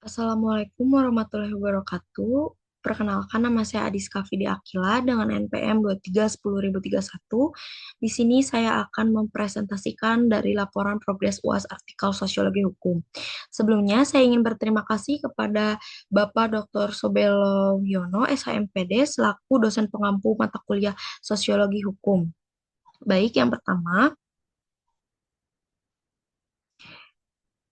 Assalamualaikum warahmatullahi wabarakatuh. Perkenalkan, nama saya Adiska Fidi Akila dengan NPM 2310.031. Di sini saya akan mempresentasikan dari laporan progres UAS artikel Sosiologi Hukum. Sebelumnya, saya ingin berterima kasih kepada Bapak Dr. Sobelo Wiono, SHMPD, selaku dosen pengampu mata kuliah Sosiologi Hukum. Baik, yang pertama,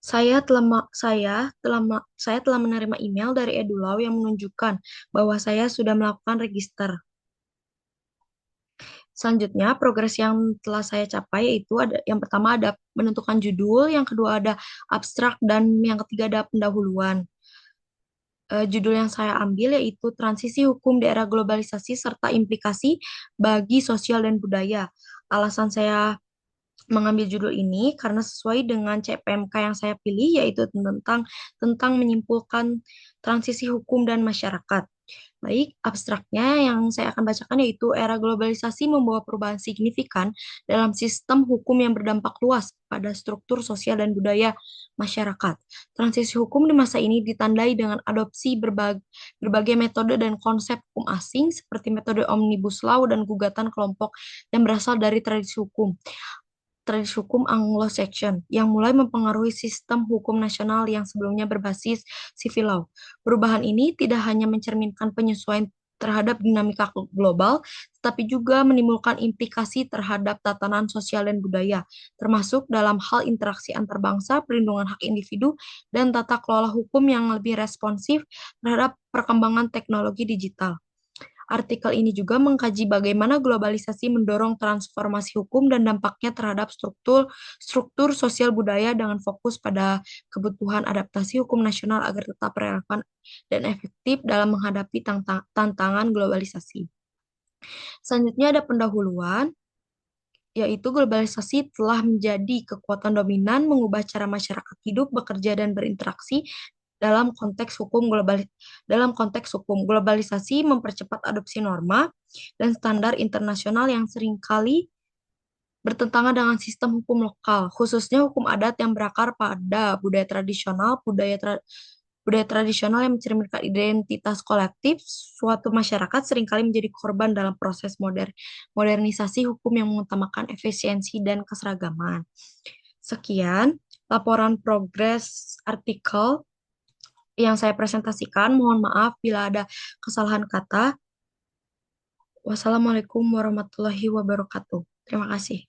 saya telah menerima email dari EduLaw yang menunjukkan bahwa saya sudah melakukan register. Selanjutnya, progres yang telah saya capai yaitu yang pertama ada menentukan judul, yang kedua ada abstrak, dan yang ketiga ada pendahuluan. Judul yang saya ambil yaitu Transisi Hukum di Era Globalisasi serta Implikasi bagi Sosial dan Budaya. Alasan saya mengambil judul ini karena sesuai dengan CPMK yang saya pilih, yaitu tentang menyimpulkan transisi hukum dan masyarakat. Baik, abstraknya yang saya akan bacakan yaitu era globalisasi membawa perubahan signifikan dalam sistem hukum yang berdampak luas pada struktur sosial dan budaya masyarakat. Transisi hukum di masa ini ditandai dengan adopsi berbagai metode dan konsep hukum asing seperti metode omnibus law dan gugatan kelompok yang berasal dari tradisi hukum Anglo-Saxon yang mulai mempengaruhi sistem hukum nasional yang sebelumnya berbasis civil law. Perubahan ini tidak hanya mencerminkan penyesuaian terhadap dinamika global, tetapi juga menimbulkan implikasi terhadap tatanan sosial dan budaya, termasuk dalam hal interaksi antar bangsa, perlindungan hak individu, dan tata kelola hukum yang lebih responsif terhadap perkembangan teknologi digital. Artikel ini juga mengkaji bagaimana globalisasi mendorong transformasi hukum dan dampaknya terhadap struktur sosial budaya dengan fokus pada kebutuhan adaptasi hukum nasional agar tetap relevan dan efektif dalam menghadapi tantangan globalisasi. Selanjutnya ada pendahuluan, yaitu globalisasi telah menjadi kekuatan dominan mengubah cara masyarakat hidup, bekerja, dan berinteraksi dalam konteks hukum globalisasi mempercepat adopsi norma dan standar internasional yang seringkali bertentangan dengan sistem hukum lokal, khususnya hukum adat yang berakar pada budaya tradisional yang mencerminkan identitas kolektif. Suatu masyarakat seringkali menjadi korban dalam proses modernisasi hukum yang mengutamakan efisiensi dan keseragaman. Sekian laporan progres artikel yang saya presentasikan. Mohon maaf bila ada kesalahan kata. Wassalamualaikum warahmatullahi wabarakatuh. Terima kasih.